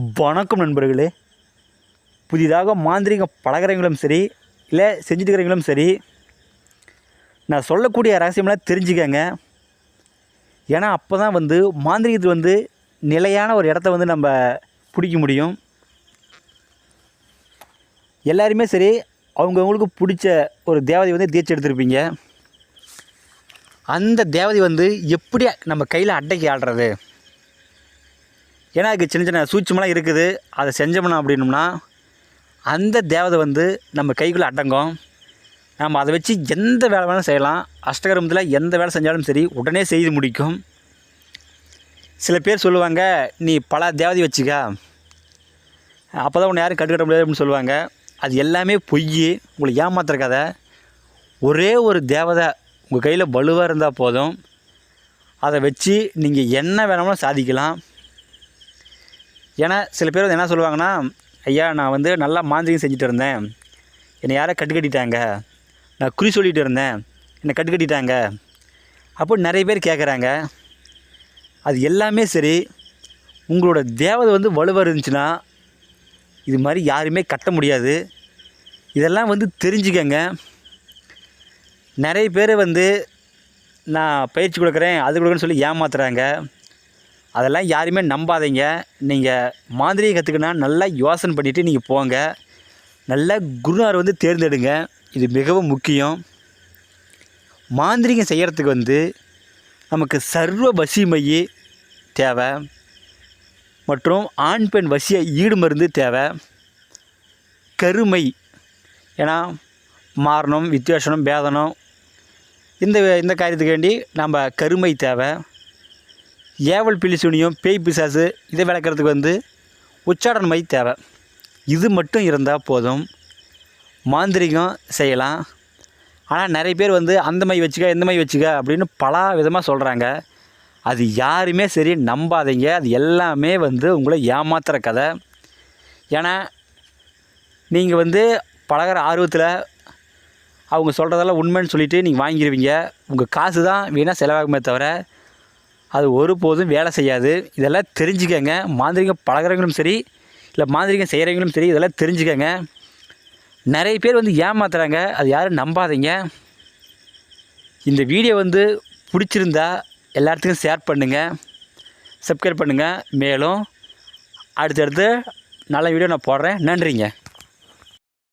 வணக்கம் நண்பர்களே. புதிதாக மாந்திரீகம் பழகிறவங்களும் சரி, இல்லை செஞ்சுட்டு இருக்கிறவங்களும் சரி, நான் சொல்லக்கூடிய ரகசியமெல்லாம் தெரிஞ்சுக்கங்க. ஏன்னா அப்போ தான் மாந்திரீகத்தில் நிலையான ஒரு இடத்த நம்ம பிடிக்க முடியும். எல்லாருமே சரி, அவங்கவுங்களுக்கு பிடிச்ச ஒரு தேவதை தீட்சை எடுத்திருப்பீங்க. அந்த தேவதை எப்படி நம்ம கையில் அட்டைக்கு ஆடுறது? ஏன்னா அதுக்கு சின்ன சின்ன சூட்சமெல்லாம் இருக்குது. அதை செஞ்சோம்னா அப்படின்னோம்னா அந்த தேவதை நம்ம கைக்குள்ளே அடங்கும். நம்ம அதை வச்சு எந்த வேலை வேணாலும் செய்யலாம். அஷ்டகர்மத்தில் எந்த வேலை செஞ்சாலும் சரி உடனே செய்து முடிக்கும். சில பேர் சொல்லுவாங்க, நீ பல தேவதை வச்சுக்க, அப்போ தான் உன்னை யாரும் கட்டுக்கட்ட முடியாது அப்படின்னு சொல்லுவாங்க. அது எல்லாமே பொய், உங்களை ஏமாத்துற கதை. ஒரே ஒரு தேவதை உங்கள் கையில் வலுவாக இருந்தால் போதும். அதை வச்சு நீங்கள் என்ன வேணாலும் சாதிக்கலாம். ஏன்னா சில பேர் என்ன சொல்லுவாங்கன்னா, ஐயா நான் நல்லா மாந்திரிகம் செஞ்சுட்டு இருந்தேன், என்னை யாரை கட்டுக்கட்டிட்டாங்க, நான் குறி சொல்லிகிட்டு இருந்தேன், என்னை கட்டுக்கட்டிட்டாங்க அப்போ நிறைய பேர் கேட்குறாங்க. அது எல்லாமே சரி, உங்களோட தேவதை வலுவாக இருந்துச்சுன்னா இது மாதிரி யாருமே கட்ட முடியாது. இதெல்லாம் தெரிஞ்சுக்கங்க. நிறைய பேர் நான் பயிற்சி கொடுக்குறேன் அது கொடுக்குறேன்னு சொல்லி ஏமாத்துறாங்க. அதெல்லாம் யாருமே நம்பாதீங்க. நீங்கள் மாந்திரிகம் கற்றுக்கினா நல்லா யோசனை பண்ணிவிட்டு நீங்கள் போங்க. நல்ல குருநார் தேர்ந்தெடுங்க. இது மிகவும் முக்கியம். மாந்திரிகம் செய்கிறதுக்கு நமக்கு சர்வ வசிமையே தேவை, மற்றும் ஆண் பெண் வசிய ஈடு மருந்து தேவை. கருமை, ஏன்னா மாரணம் வித்தியாசனம் பேதனம் இந்த காரியத்துக்கு வேண்டி நம்ம கருமை தேவை. ஏவல் பிலிசுனியும் பேய் பிசாசு இதை விளக்கிறதுக்கு உச்சாடன மை தேவை. இது மட்டும் இருந்தால் போதும், மாந்திரிகம் செய்யலாம். ஆனால் நிறைய பேர் அந்த மை வச்சுக்க இந்த மை வச்சுக்க அப்படின்னு பல விதமாக சொல்கிறாங்க. அது யாருமே சரி நம்பாதீங்க. அது எல்லாமே உங்களை ஏமாத்துகிற கதை. ஏன்னா நீங்கள் பழகிற ஆர்வத்தில் அவங்க சொல்கிறதெல்லாம் உண்மைன்னு சொல்லிவிட்டு நீங்கள் வாங்கிடுவீங்க. உங்கள் காசு தான் வீணாக செலவாகுமே தவிர அது ஒருபோதும் வேலை செய்யாது. இதெல்லாம் தெரிஞ்சுக்கங்க. மாந்திரிகம் பழகிறவங்களும் சரி, இல்லை மாந்திரிகம் செய்கிறவங்களும் சரி, இதெல்லாம் தெரிஞ்சுக்கங்க. நிறைய பேர் ஏமாத்துறாங்க. அது யாரும் நம்பாதீங்க. இந்த வீடியோ பிடிச்சிருந்தா எல்லாத்துக்கும் ஷேர் பண்ணுங்கள், சப்ஸ்கிரைப் பண்ணுங்கள். மேலும் அடுத்தடுத்து நல்ல வீடியோ நான் போடுறேன். நன்றிங்க.